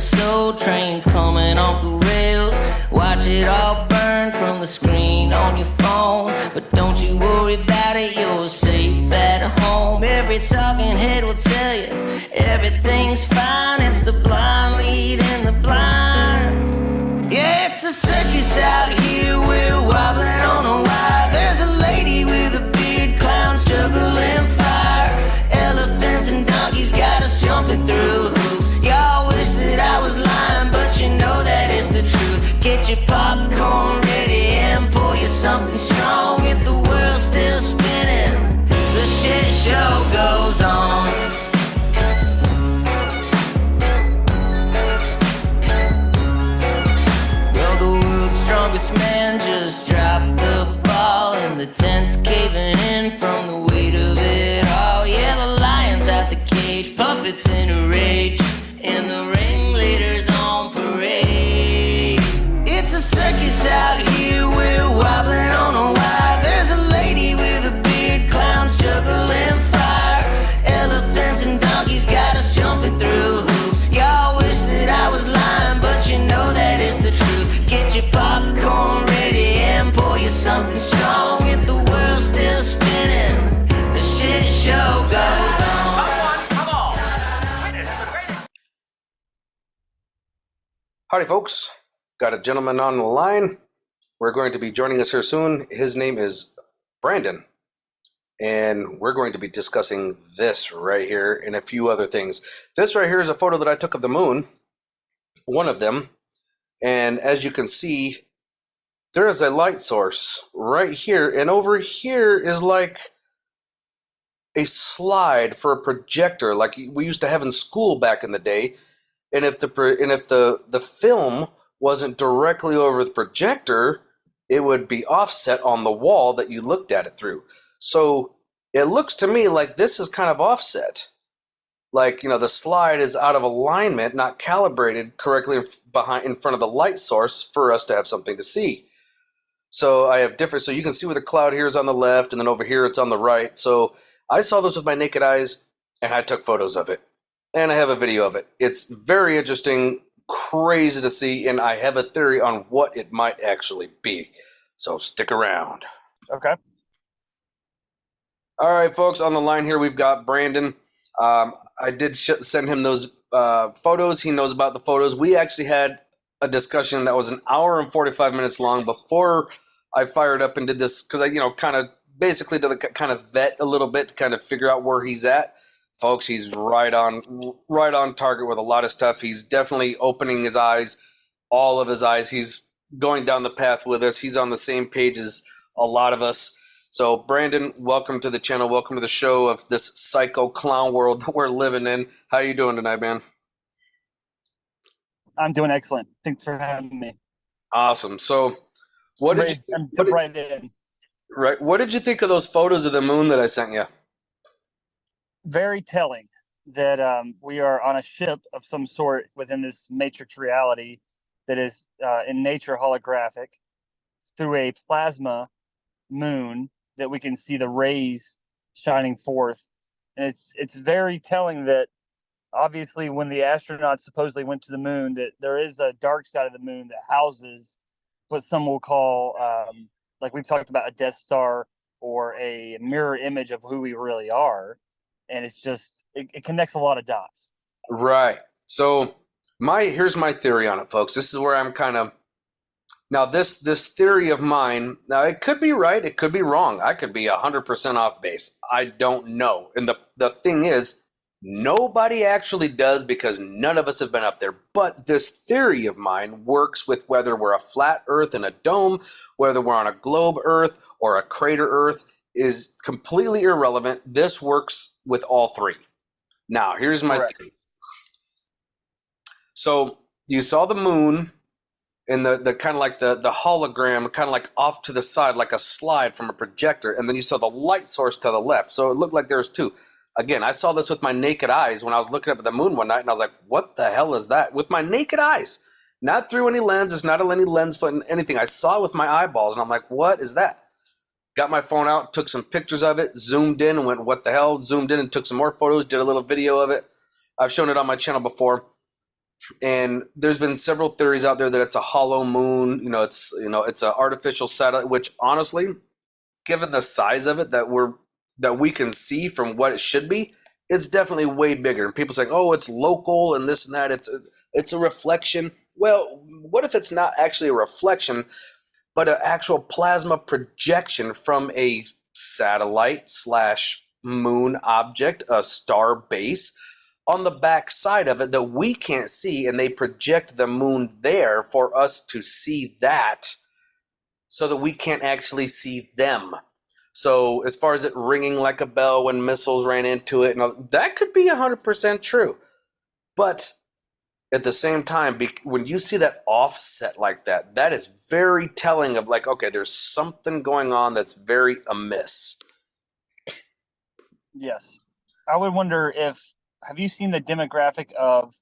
soul train's coming off the rails. Watch it all burn from the screen on your phone. But don't you worry about it, you're safe at home. Every talking head will tell you everything's fine. It's the blind leading the blind. Yeah, it's a circus out here, we're wobbling on a wire. There's a lady with a beard, clowns juggling fire. Elephants and donkeys got us jumping through hoops. Y'all wish that I was lying, but you know that it's the truth. Get your popcorn ready and pour you something strong. If the world's still spinning, the shit show goes on. Strongest man just dropped the ball, and the tent's caving in from the weight of it all. Yeah, the lion's out the cage, puppets in a rage, and the ringleader's on parade. It's a circus out here, we're wobbling on a wire. There's a lady with a beard, clowns juggling fire. Elephants and donkeys got us jumping through hoops. Y'all wish that I was lying, but you know that it's the truth. Get your popcorn ready and pour you something strong. If the world's still spinning, the shit show goes on. Come on. Howdy, folks. Got a gentleman on the line. We're going to be joining us here soon. His name is Brandon. And we're going to be discussing this right here and a few other things. This right here is a photo that I took of the moon. One of them. And as you can see, there is a light source right here. And over here is like a slide for a projector like we used to have in school back in the day. And if the film wasn't directly over the projector, it would be offset on the wall that you looked at it through. So it looks to me like this is kind of offset. Like, the slide is out of alignment, not calibrated correctly in front of the light source for us to have something to see. So I have different, so you can see where the cloud here is on the left, and then over here it's on the right. So I saw this with my naked eyes, and I took photos of it. And I have a video of it. It's very interesting, crazy to see, and I have a theory on what it might actually be. So stick around. Okay. All right, folks, on the line here we've got Brandon. I did send him those photos. He knows about the photos. We actually had a discussion that was an hour and 45 minutes long before I fired up and did this, because I, kind of basically to kind of vet a little bit to kind of figure out where he's at. Folks, he's right on target with a lot of stuff. He's definitely opening his eyes, all of his eyes. He's going down the path with us. He's on the same page as a lot of us. So, Brandon, welcome to the channel. Welcome to the show of this psycho clown world that we're living in. How you doing tonight, man? I'm doing excellent. Thanks for having me. Awesome. So, what did you think of those photos of the moon that I sent you? Very telling that we are on a ship of some sort within this matrix reality that is in nature holographic through a plasma moon that we can see the rays shining forth. And it's very telling that obviously when the astronauts supposedly went to the moon, that there is a dark side of the moon that houses what some will call like we've talked about, a Death Star or a mirror image of who we really are. And it's just it connects a lot of dots. Right. So here's my theory on it, folks. This is where I'm kind of now this theory of mine. Now it could be right, it could be wrong. I could be 100% off base. I don't know. And the thing is, nobody actually does, because none of us have been up there. But this theory of mine works with whether we're a flat Earth in a dome, whether we're on a globe Earth or a crater Earth, is completely irrelevant. This works with all three. Now, here's my theory. So you saw the moon and the kind of like the hologram, kind of like off to the side, like a slide from a projector. And then you saw the light source to the left. So it looked like there was two. Again, I saw this with my naked eyes when I was looking up at the moon one night, and I was like, what the hell is that? With my naked eyes. Not through any lens. It's not any lens foot, anything. I saw it with my eyeballs, and I'm like, what is that? Got my phone out, took some pictures of it, zoomed in and went, what the hell? Zoomed in and took some more photos, did a little video of it. I've shown it on my channel before. And there's been several theories out there that it's a hollow moon. It's an artificial satellite. Which honestly, given the size of it that we can see from what it should be, it's definitely way bigger. And people saying, "Oh, it's local and this and that." It's a reflection. Well, what if it's not actually a reflection, but an actual plasma projection from a satellite slash moon object, a star base, on the back side of it that we can't see, and they project the moon there for us to see that, so that we can't actually see them. So as far as it ringing like a bell when missiles ran into it, and that could be 100% true. But at the same time, when you see that offset like that, that is very telling of like, okay, there's something going on that's very amiss. Yes. I would wonder if have you seen the demographic of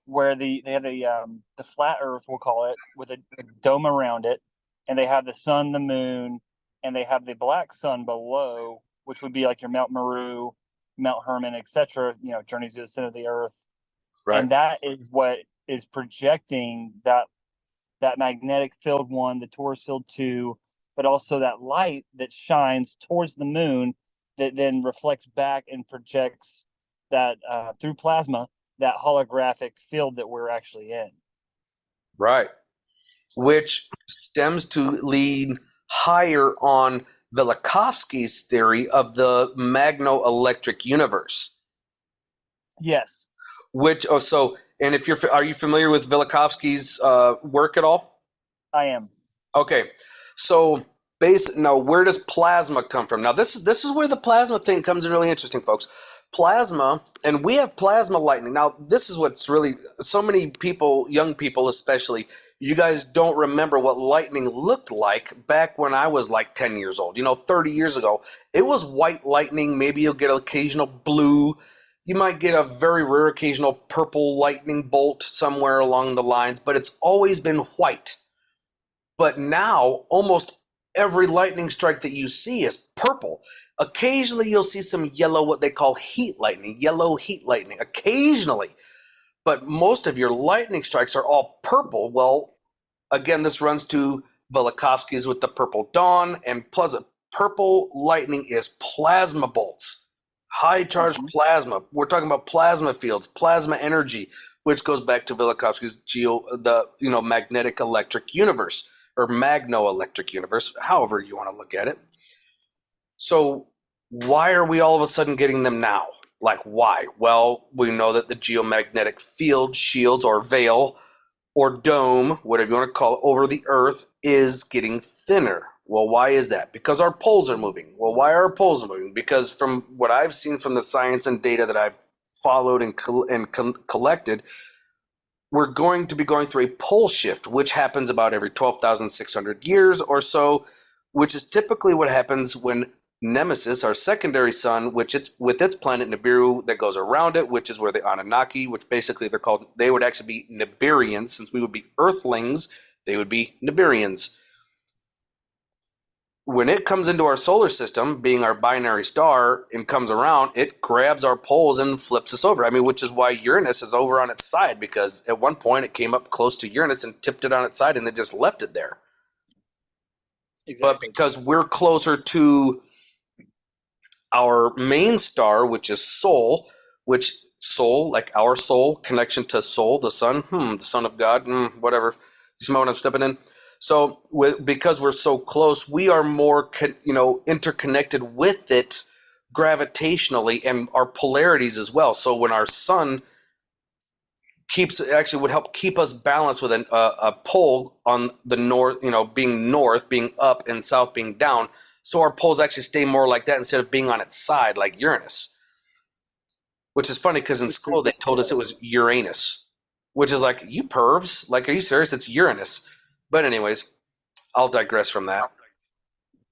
where they have the flat Earth, we'll call it, with a dome around it, and they have the sun, the moon, and they have the black sun below, which would be like your Mount Meru, Mount Hermon, etc. Journey to the center of the Earth, Right. and that is what is projecting that magnetic field one, the torus field two, but also that light that shines towards the moon that then reflects back and projects that through plasma that holographic field that we're actually in. Right. Which stems to lead higher on Velikovsky's theory of the magno-electric universe. Yes, And if are you familiar with Velikovsky's work at all? I am. Okay, so now where does plasma come from? Now this is where the plasma thing comes in really interesting, folks. Plasma, and we have plasma lightning. Now this is what's really, so many people, young people especially, you guys don't remember what lightning looked like back when I was like 10 years old. 30 years ago, it was white lightning. Maybe you'll get an occasional blue. You might get a very rare occasional purple lightning bolt somewhere along the lines, but it's always been white. But now, almost every lightning strike that you see is purple. Occasionally, you'll see some yellow, what they call yellow heat lightning, occasionally. But most of your lightning strikes are all purple. Well, again, this runs to Velikovsky's with the purple dawn, and plus, purple lightning is plasma bolts, high charged plasma. We're talking about plasma fields, plasma energy, which goes back to Velikovsky's magnetic electric universe, or magno-electric universe, however you want to look at it. So why are we all of a sudden getting them now? Like, why? Well, we know that the geomagnetic field shields or veil or dome, whatever you want to call it, over the Earth is getting thinner. Well, why is that? Because our poles are moving. Well, why are our poles moving? Because from what I've seen from the science and data that I've followed and collected, we're going to be going through a pole shift, which happens about every 12,600 years or so, which is typically what happens when Nemesis, our secondary sun, which it's with its planet Nibiru that goes around it, which is where the Anunnaki, which basically they would actually be Nibirians, since we would be Earthlings, they would be Nibirians. When it comes into our solar system, being our binary star, and comes around, it grabs our poles and flips us over. I mean, which is why Uranus is over on its side, because at one point it came up close to Uranus and tipped it on its side, and it just left it there. Exactly. But because we're closer to our main star, which is Sol, like our soul, connection to Sol, the sun, the son of God, whatever. You smell what I'm stepping in? So because we're so close, we are more interconnected with it gravitationally, and our polarities as well. So when our sun would help keep us balanced with a pole on the north, being north, being up, and south being down. So our poles actually stay more like that instead of being on its side like Uranus. Which is funny because in school they told us it was Uranus, which is like, you pervs, like, are you serious? It's Uranus. But anyways, I'll digress from that.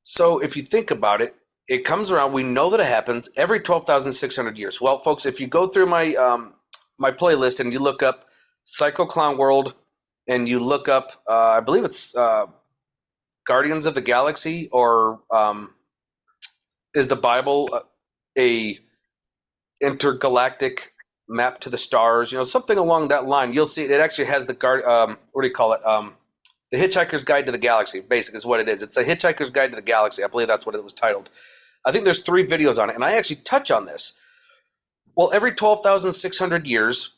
So if you think about it, it comes around. We know that it happens every 12,600 years. Well, folks, if you go through my my playlist and you look up Psycho Clown World, and you look up, I believe it's Guardians of the Galaxy, or is the Bible a intergalactic map to the stars, something along that line. You'll see it actually has the what do you call it? The Hitchhiker's Guide to the Galaxy, basically, is what it is. It's a Hitchhiker's Guide to the Galaxy. I believe that's what it was titled. I think there's 3 videos on it, and I actually touch on this. Well, every 12,600 years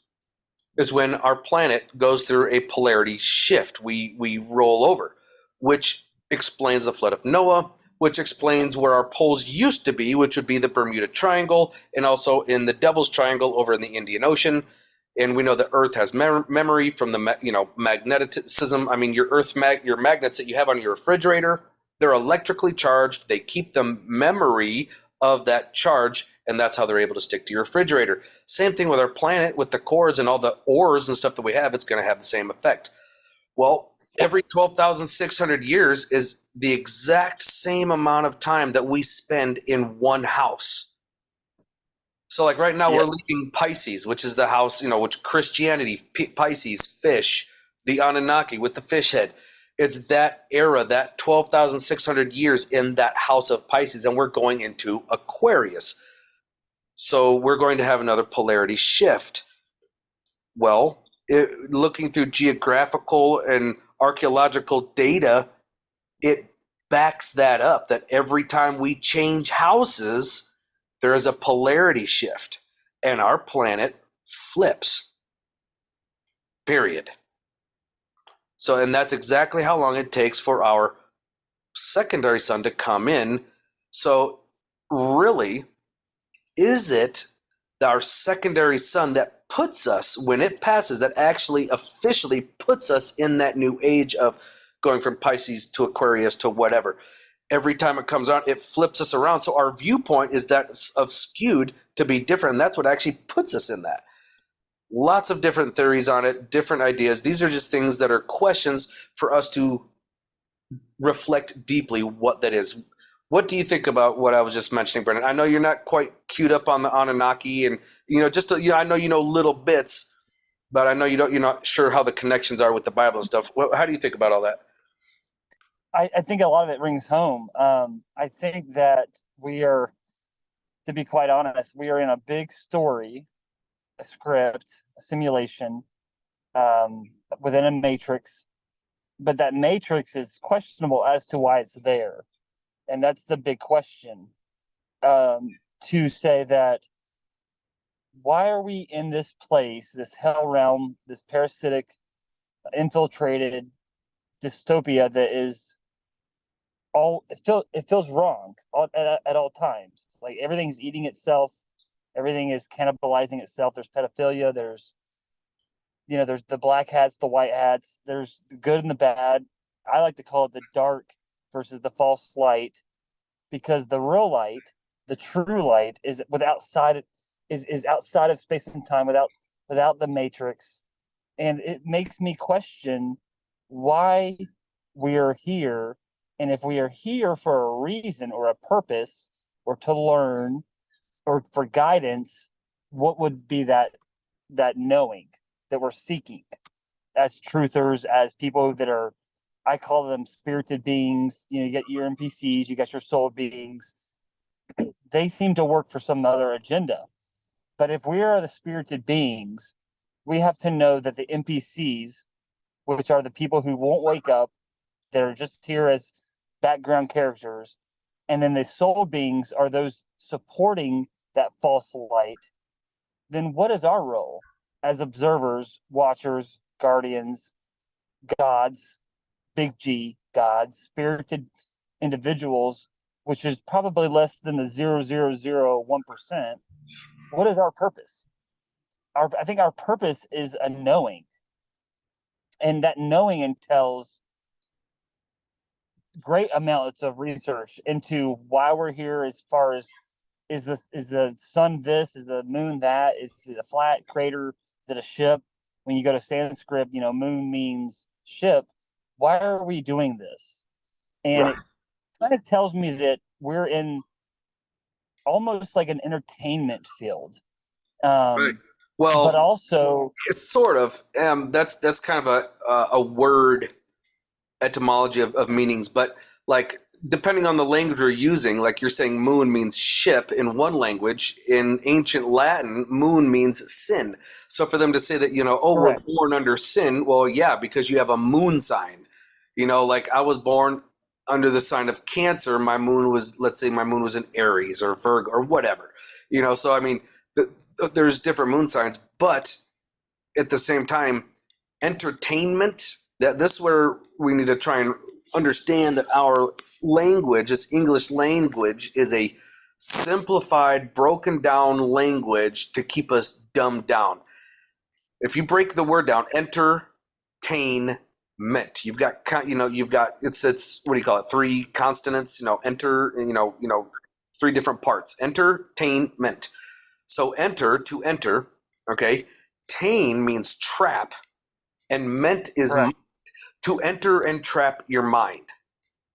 is when our planet goes through a polarity shift. We roll over, which explains the flood of Noah, which explains where our poles used to be, which would be the Bermuda Triangle, and also in the Devil's Triangle over in the Indian Ocean. And we know that Earth has memory from the magnetism. I mean, your your magnets that you have on your refrigerator, they're electrically charged. They keep the memory of that charge, and that's how they're able to stick to your refrigerator. Same thing with our planet, with the cores and all the ores and stuff that we have, it's going to have the same effect. Well, every 12,600 years is the exact same amount of time that we spend in one house. So like right now we're leaving Pisces, which is the house, which Christianity, Pisces, fish, the Anunnaki with the fish head. It's that era, that 12,600 years in that house of Pisces, and we're going into Aquarius. So we're going to have another polarity shift. Well, looking through geographical and archaeological data, it backs that up, that every time we change houses, there is a polarity shift, and our planet flips. Period. So, and that's exactly how long it takes for our secondary sun to come in. So, really, is it our secondary sun that puts us, when it passes, that actually officially puts us in that new age of going from Pisces to Aquarius to whatever? Every time it comes on, it flips us around. So our viewpoint is that of skewed to be different. And that's what actually puts us in that. Lots of different theories on it, different ideas. These are just things that are questions for us to reflect deeply what that is. What do you think about what I was just mentioning, Brendan? I know you're not quite queued up on the Anunnaki, and I know you know little bits, but I know you're not sure how the connections are with the Bible and stuff. How do you think about all that? I think a lot of it rings home. I think that we are, to be quite honest, we are in a big story, a script, a simulation, within a matrix, but that matrix is questionable as to why it's there. And that's the big question. To say that, why are we in this place, this hell realm, this parasitic, infiltrated dystopia that is it feels wrong at all times. Like everything's eating itself, everything is cannibalizing itself. There's pedophilia, there's the black hats, the white hats, there's the good and the bad. I like to call it the dark versus the false light, because the real light, the true light, is outside of space and time, without the matrix. And it makes me question why we are here, and if we are here for a reason or a purpose, or to learn, or for guidance, what would be that knowing that we're seeking as truthers, as people that are, I call them spirited beings. You get your NPCs, you got your soul beings. They seem to work for some other agenda. But if we are the spirited beings, we have to know that the NPCs, which are the people who won't wake up, that are just here as background characters, and then the soul beings are those supporting that false light, then what is our role as observers, watchers, guardians, gods, big G gods, spirited individuals, which is probably less than the 0.001%? What is our purpose? I think our purpose is a knowing, and that knowing entails great amounts of research into why we're here, as far as, is the sun this, is the moon that, is it a flat crater, is it a ship? When you go to Sanskrit, moon means ship. Why are we doing this? And Right. it kind of tells me that we're in almost like an entertainment field. Right. But Well, also, it's sort of. That's kind of a word etymology of meanings, but like depending on the language we're using, like you're saying moon means ship in one language. In ancient Latin, moon means sin. So for them to say that, oh, we're Correct. born under sin, well, yeah, because you have a moon sign. Like I was born under the sign of Cancer. My moon was, let's say my moon was in Aries or Virgo or whatever. So I mean, there's different moon signs, but at the same time, entertainment, that this is where we need to try and understand that our language, this English language, is a simplified, broken down language to keep us dumbed down. If you break the word down, entertainment, you've got it's what do you call it, three consonants, enter, three different parts. Entertainment. So to enter, okay. Tain means trap, and ment is Correct. to enter and trap your mind.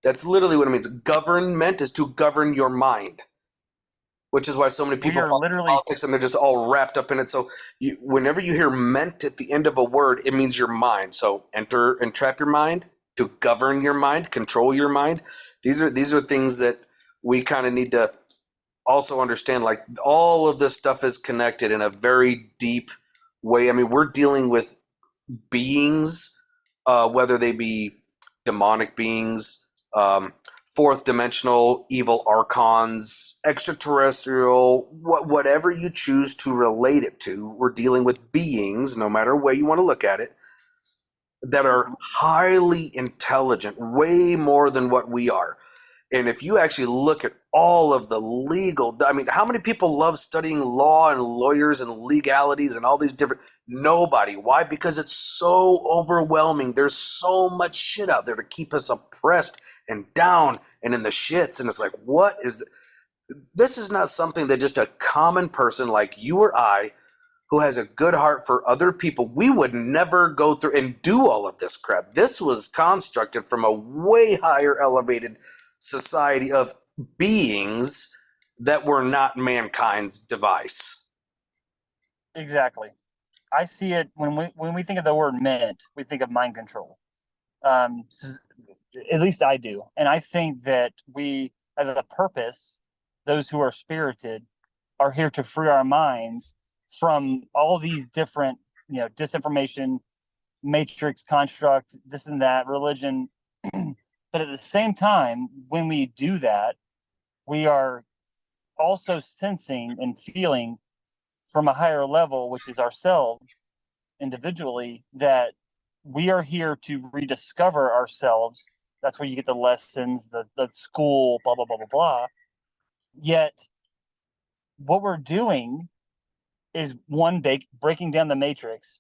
That's literally what it means. Government is to govern your mind, which is why so many We people are fall into literally politics and they're just all wrapped up in it. So whenever you hear ment at the end of a word, it means your mind. So enter and trap your mind, to govern your mind, control your mind. These are things that we kind of need to also understand. Like all of this stuff is connected in a very deep way. I mean, we're dealing with beings, whether they be demonic beings, fourth dimensional evil archons, extraterrestrial, whatever you choose to relate it to. We're dealing with beings, no matter way you want to look at it, that are highly intelligent, way more than what we are. And if you actually look at all of the legal, I mean, how many people love studying law and lawyers and legalities and all these different, nobody. Why? Because it's so overwhelming. There's so much shit out there to keep us oppressed and down and in the shits. And it's like, what is this? Is not something that just a common person like you or I, who has a good heart for other people, we would never go through and do all of this crap. This was constructed from a way higher elevated society of beings that were not mankind's device. exactly. I see it when we think of the word ment, we think of mind control. Um, at least I do, and I think that we, as a purpose, those who are spirited, are here to free our minds from all these different, disinformation, matrix construct, this and that, religion. But at the same time, when we do that, we are also sensing and feeling from a higher level, which is ourselves individually, that we are here to rediscover ourselves. That's where you get the lessons, the school, blah, blah, blah, blah, blah. Yet, what we're doing is one, breaking down the matrix,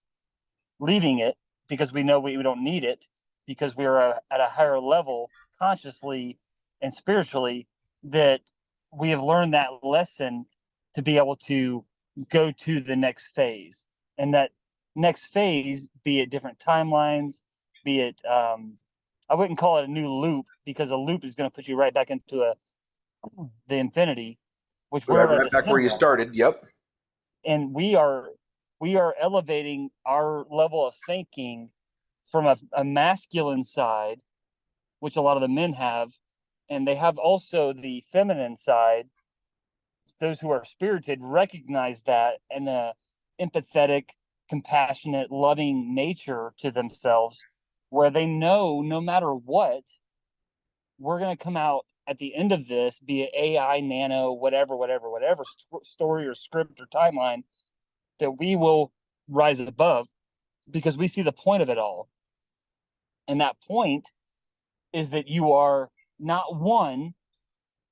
leaving it because we know we don't need it, because we are at a higher level consciously and spiritually, that we have learned that lesson to be able to go to the next phase. And that next phase, be it different timelines, be it, I wouldn't call it a new loop, because a loop is going to put you right back into the infinity, which Right, we're at right the back where you center of. started. Yep. And we are elevating our level of thinking from a masculine side, which a lot of the men have, and they have also the feminine side. Those who are spirited recognize that, and a empathetic, compassionate, loving nature to themselves, where they know no matter what, we're going to come out at the end of this, be it AI, nano, whatever story or script or timeline, that we will rise above, because we see the point of it all. And that point is that you are not one,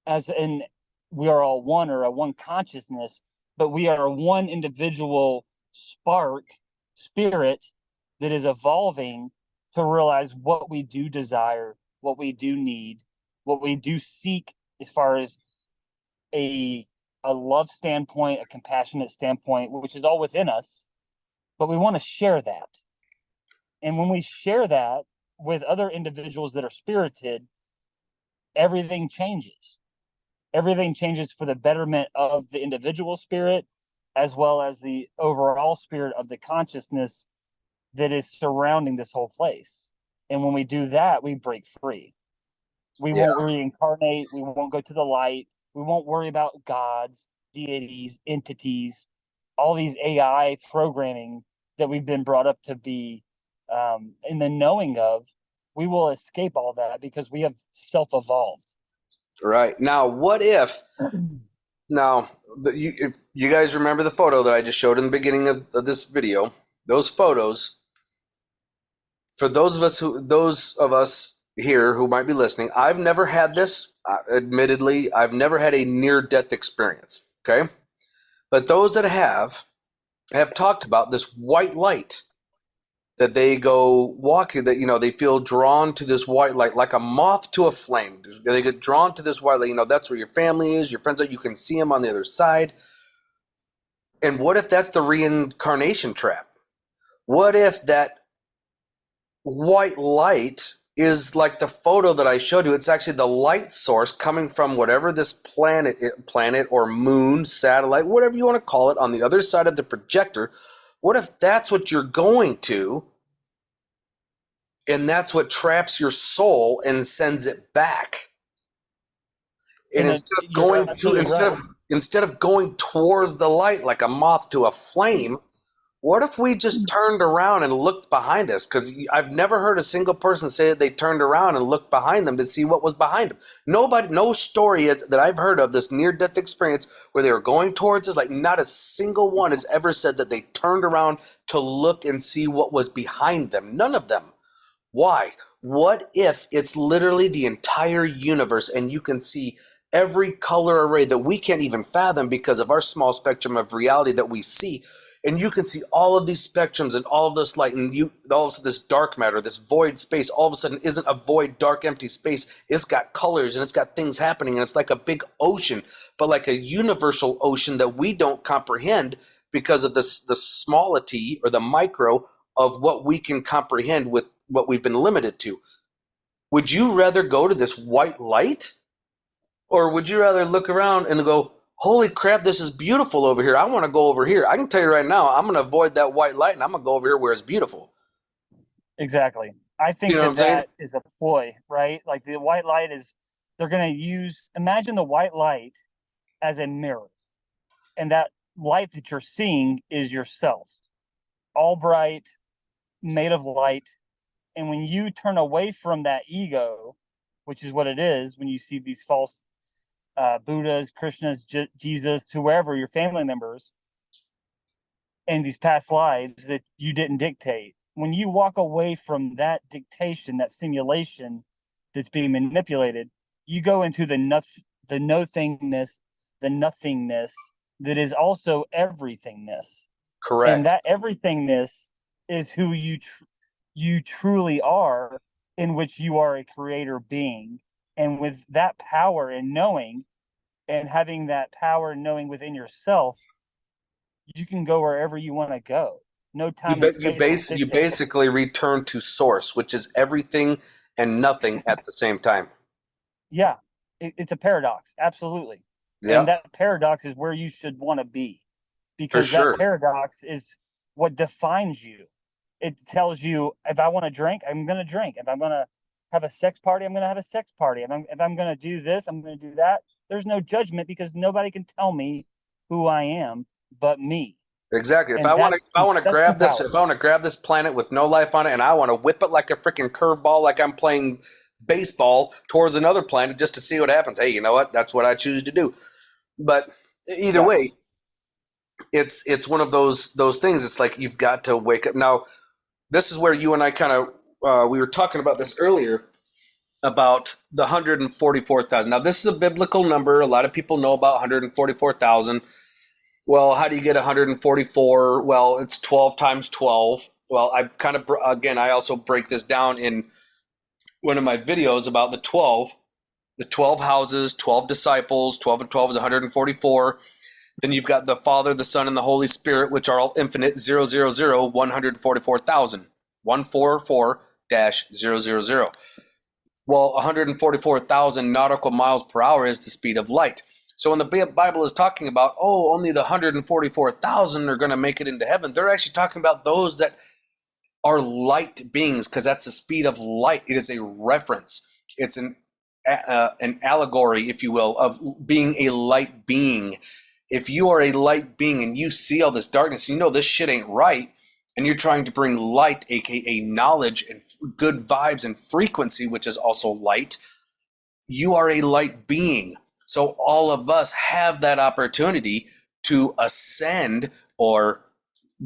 as in we are all one or a one consciousness, but we are one individual spark, spirit, that is evolving to realize what we do desire, what we do need, what we do seek, as far as a a love standpoint, a compassionate standpoint, which is all within us, but we want to share that. And when we share that with other individuals that are spirited, everything changes. Everything changes for the betterment of the individual spirit, as well as the overall spirit of the consciousness that is surrounding this whole place. And when we do that, we break free. We Yeah. won't reincarnate. We won't go to the light. We won't worry about gods, deities, entities, all these AI programming that we've been brought up to be in the knowing of. We will escape all that because we have self-evolved. Right. Now, what if now if you guys remember the photo that I just showed in the beginning of this video, those photos, for those of us here who might be listening, I've never had this. Admittedly, I've never had a near-death experience. Okay, but those that have talked about this white light that they go walking, that they feel drawn to this white light like a moth to a flame. They get drawn to this white light. That's where your family is, your friends are. You can see them on the other side. And what if that's the reincarnation trap? What if that white light is like the photo that I showed you? It's actually the light source coming from whatever this planet or moon, satellite, whatever you want to call it, on the other side of the projector. What if that's what you're going to, and that's what traps your soul and sends it back? And You're absolutely right. instead of going towards the light like a moth to a flame, what if we just turned around and looked behind us? Because I've never heard a single person say that they turned around and looked behind them to see what was behind them. No story that I've heard of this near-death experience where they were going towards us, like not a single one has ever said that they turned around to look and see what was behind them. None of them. Why? What if it's literally the entire universe and you can see every color array that we can't even fathom because of our small spectrum of reality that we see? And you can see all of these spectrums and all of this light, and all of this dark matter, this void space, all of a sudden isn't a void, dark, empty space. It's got colors and it's got things happening, and it's like a big ocean, but like a universal ocean that we don't comprehend because of the smallity or the micro of what we can comprehend with what we've been limited to. Would you rather go to this white light, or would you rather look around and go, holy crap, this is beautiful over here, I want to go over here? I can tell you right now, I'm going to avoid that white light and I'm going to go over here where it's beautiful. Exactly. I You think know what I'm saying? that is a ploy, right? Like the white light is, they're going to imagine the white light as a mirror. And that light that you're seeing is yourself, all bright, made of light. And when you turn away from that ego, which is what it is, when you see these false Buddhas, Krishnas, Jesus, whoever, your family members, in these past lives that you didn't dictate. When you walk away from that dictation, that simulation that's being manipulated, you go into the nothingness, the nothingness that is also everythingness. And Correct. that everythingness is who you truly are, in which you are a creator being. And with that power and knowing, and having that power and knowing within yourself, you can go wherever you want to go. No time and space will You dictate. basically return to source, which is everything and nothing at the same time. Yeah, it's a paradox, absolutely. And Yep, that paradox is where you should want to be, for because that sure. paradox is what defines you. It tells you, if I want to drink, I'm going to drink. If I'm going to have a sex party, I'm going to have a sex party. If I'm going to do this, I'm going to do that. There's no judgment because nobody can tell me who I am but me. Exactly. And that's true power. If I want to grab this planet with no life on it, and I want to whip it like a freaking curveball, like I'm playing baseball towards another planet just to see what happens. Hey, you know what? That's what I choose to do. But either Yeah. way, it's one of those things. It's like you've got to wake up. Now, this is where you and I kind of we were talking about this earlier about the 144,000. Now, this is a biblical number. A lot of people know about 144,000. Well, how do you get 144? Well, it's 12 times 12. Well, I kind of, again, I also break this down in one of my videos about the 12 houses, 12 disciples, 12 and 12 is 144. Then you've got the Father, the Son, and the Holy Spirit, which are all infinite, 000, 144,000. 144-000. Well, 144,000 nautical miles per hour is the speed of light. So when the Bible is talking about, oh, only the 144,000 are going to make it into heaven, they're actually talking about those that are light beings, because that's the speed of light. It is a reference. It's an an allegory, if you will, of being a light being. If you are a light being and you see all this darkness, you know this shit ain't right, and you're trying to bring light, aka knowledge and good vibes and frequency, which is also light, you are a light being. So all of us have that opportunity to ascend or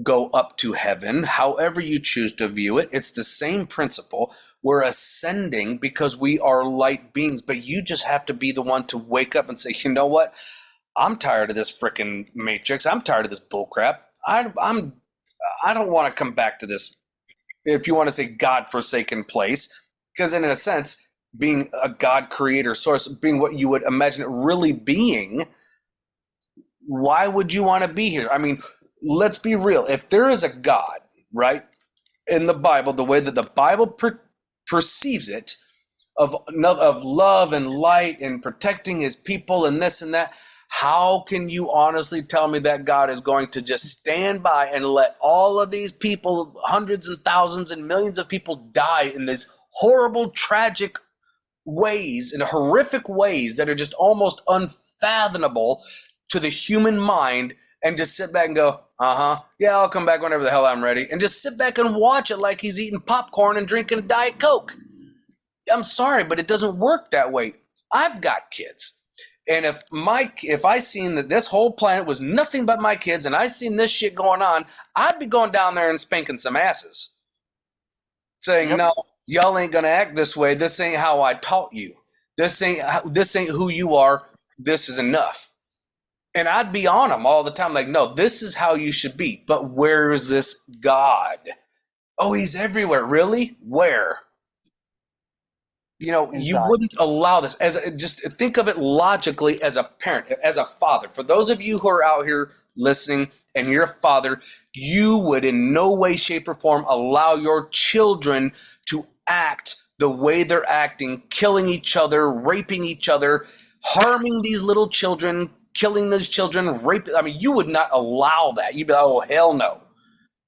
go up to heaven, however you choose to view it. It's the same principle. We're ascending because we are light beings, but you just have to be the one to wake up and say, you know what? I'm tired of this freaking matrix. I'm tired of this bullcrap. I don't want to come back to this, if you want to say God-forsaken place, because in a sense, being a God creator source, being what you would imagine it really being, why would you want to be here? I mean, let's be real. If there is a God, right, in the Bible, the way that the Bible perceives it, of love and light and protecting his people and this and that, how can you honestly tell me that God is going to just stand by and let all of these people, hundreds and thousands and millions of people, die in these horrible, tragic ways, in horrific ways that are just almost unfathomable to the human mind, and just sit back and go, yeah, I'll come back whenever the hell I'm ready, and just sit back and watch it like he's eating popcorn and drinking a Diet Coke? I'm sorry, but it doesn't work that way. I've got kids. And if I seen that this whole planet was nothing but my kids and I seen this shit going on, I'd be going down there and spanking some asses. Saying, Yep. no, y'all ain't gonna act this way. This ain't how I taught you. This ain't who you are. This is enough. And I'd be on them all the time, like, no, this is how you should be. But where is this God? Oh, he's everywhere. Really? Where? You know, you Inside. wouldn't allow this. Just think of it logically as a parent, as a father. For those of you who are out here listening and you're a father, you would in no way, shape, or form allow your children to act the way they're acting, killing each other, raping each other, harming these little children, killing these children, rape. I mean, you would not allow that. You'd be like, oh, hell no.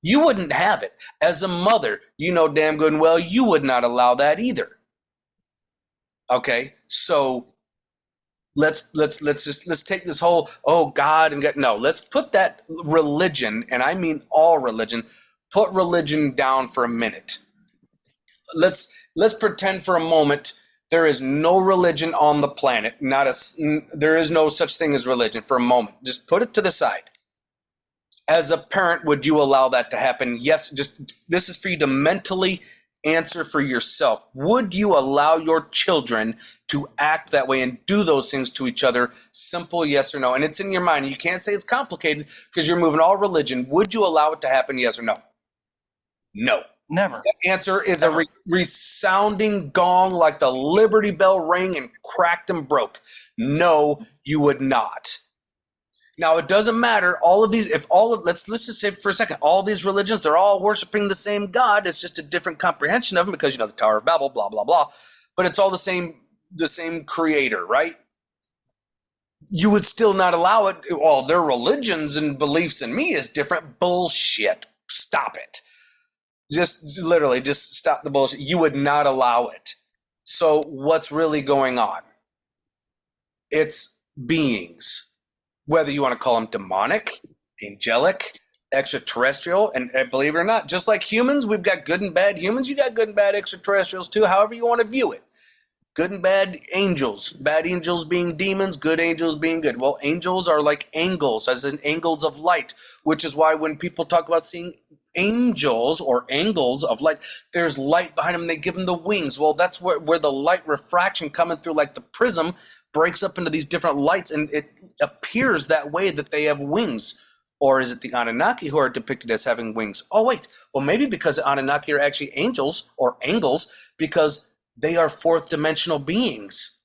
You wouldn't have it. As a mother, you know damn good and well you would not allow that either. Okay, so let's take this whole, oh God and God, no, let's put that religion, and I mean all religion, put religion down for a minute. Let's pretend for a moment there is no religion on the planet. There is no such thing as religion for a moment. Just put it to the side. As a parent, would you allow that to happen? Yes, just this is for you to mentally answer for yourself. Would you allow your children to act that way and do those things to each other? Simple yes or no. And it's in your mind. You can't say it's complicated because you're moving all religion. Would you allow it to happen? Yes or no? No. Never. The answer is a resounding gong like the Liberty Bell rang and cracked and broke. No, you would not. Now, it doesn't matter. Let's just say for a second, all these religions, they're all worshiping the same God. It's just a different comprehension of them because, the Tower of Babel, blah, blah, blah. But it's all the same creator, right? You would still not allow it. Well, their religions and beliefs in me is different. Bullshit. Stop it. Just stop the bullshit. You would not allow it. So what's really going on? It's beings. Whether you want to call them demonic, angelic, extraterrestrial, and believe it or not, just like humans, we've got good and bad humans. You got good and bad extraterrestrials too, however you want to view it. Good and bad angels. Bad angels being demons, good angels being good. Well, angels are like angles, as in angles of light, which is why when people talk about seeing angels or angles of light, there's light behind them. They give them the wings. Well, that's where the light refraction coming through like the prism breaks up into these different lights, and it appears that way that they have wings. Or is it the Anunnaki who are depicted as having wings? Oh, wait. Well, maybe because the Anunnaki are actually angels or angles because they are fourth dimensional beings.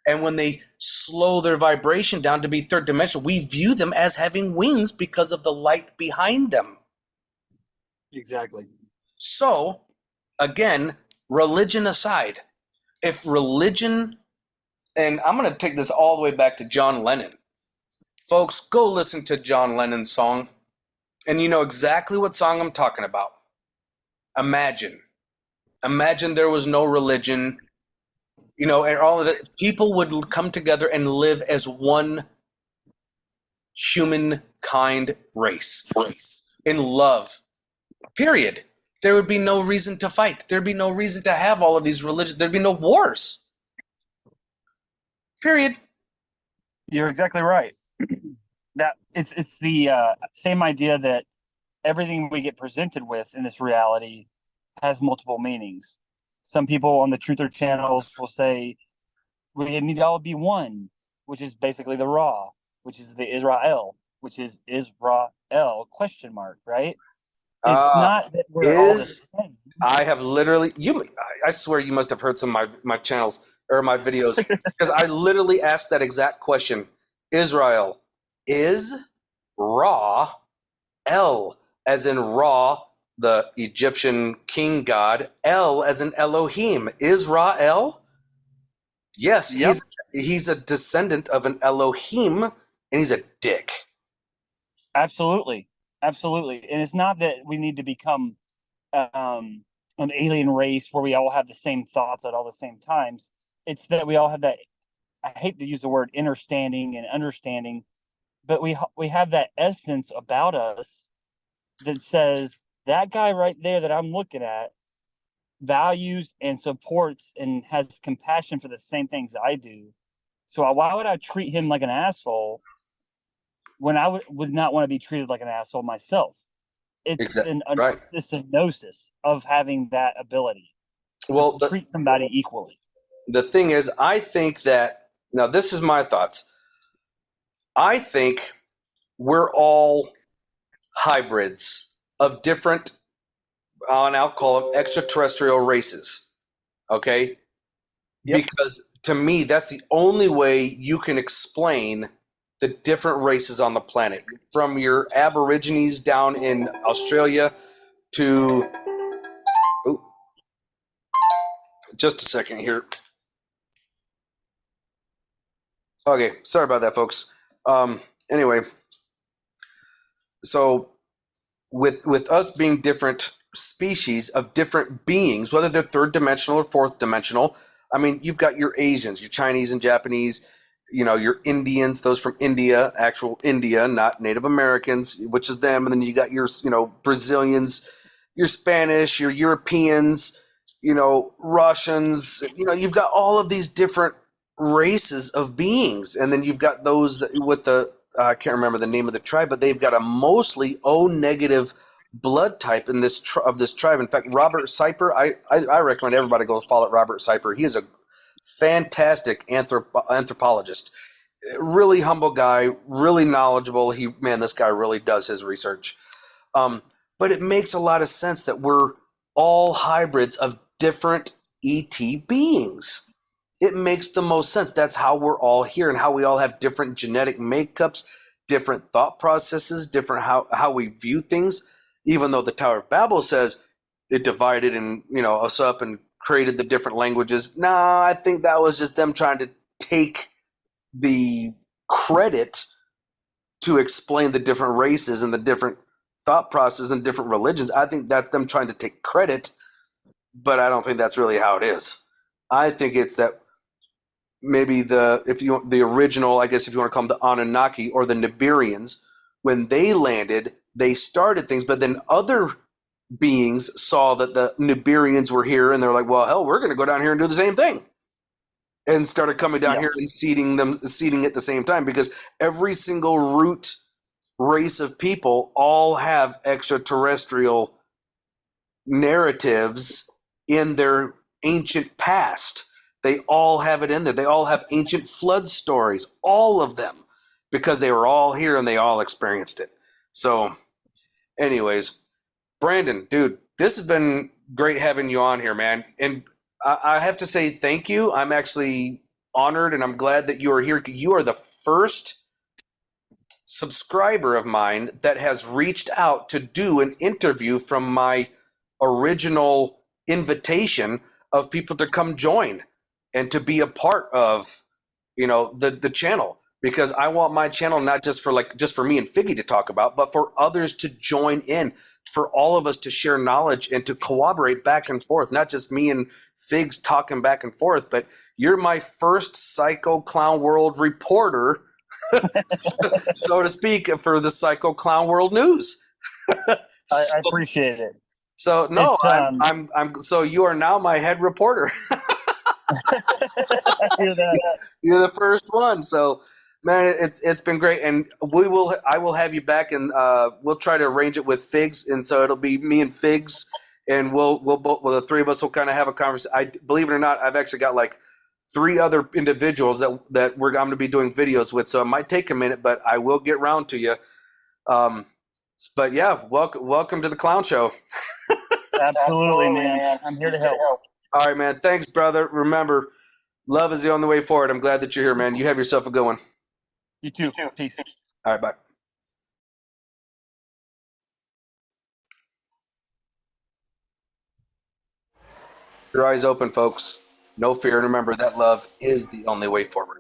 And when they slow their vibration down to be third dimensional, we view them as having wings because of the light behind them. Exactly. So, again, religion aside, if religion, and I'm going to take this all the way back to John Lennon. Folks, go listen to John Lennon's song, and you know exactly what song I'm talking about. Imagine there was no religion, you know, and all of it, people would come together and live as one humankind race in love, period. There would be no reason to fight. There'd be no reason to have all of these religions. There'd be no wars, period. You're exactly right. That it's the same idea that everything we get presented with in this reality has multiple meanings. Some people on the truther channels will say we need to all be one, which is basically the Ra, which is the Israel, which is Israel question mark, right? It's uh not that we're all the is same. I have literally you I swear you must have heard some of my channels or my videos, because I literally asked that exact question. Israel is Ra, El as in Ra, the Egyptian king god, El as in Elohim. Israel? Yes, Yep, he's a descendant of an Elohim, and he's a dick. absolutely, absolutely. And it's not that we need to become an alien race where we all have the same thoughts at all the same times. It's that we all have that. I hate to use the word understanding and understanding, but we have that essence about us that says that guy right there that I'm looking at values and supports and has compassion for the same things I do. So why would I treat him like an asshole when I would not want to be treated like an asshole myself? It's Exactly. Right. it's a gnosis of having that ability to Well, treat somebody equally. the thing is, I think that now this is my thoughts. I think we're all hybrids of different, and I'll call them extraterrestrial races. Okay, Yep. because to me, that's the only way you can explain the different races on the planet, from your Aborigines down in Australia to. Ooh, just a second here. Okay, sorry about that, folks. Anyway, so with us being different species of different beings, whether they're third dimensional or fourth dimensional. I mean, you've got your Asians, your Chinese and Japanese, you know, your Indians, those from India, actual India, not Native Americans, which is them. And then you got your, you know, Brazilians, your Spanish, your Europeans, you know, Russians, you know, you've got all of these different races of beings. And then you've got those that, with the, I can't remember the name of the tribe, but they've got a mostly O negative blood type in this of this tribe. In fact, Robert Seiper, I recommend everybody go follow Robert Seiper. He is a fantastic anthropologist, really humble guy, really knowledgeable. This guy really does his research. But it makes a lot of sense that we're all hybrids of different ET beings. It makes the most sense. That's how we're all here, and how we all have different genetic makeups, different thought processes, different how we view things. Even though the Tower of Babel says it divided and, you know, us up and created the different languages. Nah, I think that was just them trying to take the credit to explain the different races and the different thought processes and different religions. I think that's them trying to take credit, but I don't think that's really how it is. I think it's that maybe the original, I guess if you want to call them the Anunnaki or the Nibirians, when they landed, they started things, but then other beings saw that the Nibirians were here, and they're like, well, hell, we're going to go down here and do the same thing, and started coming down Yeah. here and seeding at the same time, because every single root race of people all have extraterrestrial narratives in their ancient past. They all have it in there. They all have ancient flood stories, all of them, because they were all here and they all experienced it. So, anyways, Brandon, dude, this has been great having you on here, man. And I have to say thank you. I'm actually honored, and I'm glad that you are here. You are the first subscriber of mine that has reached out to do an interview from my original invitation of people to come join and to be a part of, you know, the channel, because I want my channel not just for me and Figgy to talk about, but for others to join in, for all of us to share knowledge and to cooperate back and forth, not just me and Figs talking back and forth, but you're my first Psycho Clown World reporter, so to speak, for the Psycho Clown World News. I appreciate it. So no, It's, I'm so you are now my head reporter. I hear that. You're the first one. So man, it's been great, and I will have you back, and we'll try to arrange it with Figs, and so it'll be me and Figs, and we'll both, well, the three of us will kind of have a conversation. I believe it or not, I've actually got like three other individuals that I'm going to be doing videos with, so it might take a minute, but I will get round to you. But yeah, welcome to the Clown Show. Absolutely, man. I'm here to help. All right, man. Thanks, brother. Remember, love is the only way forward. I'm glad that you're here, man. You have yourself a good one. You too. Peace. All right, bye. Your eyes open, folks. No fear. And remember that love is the only way forward.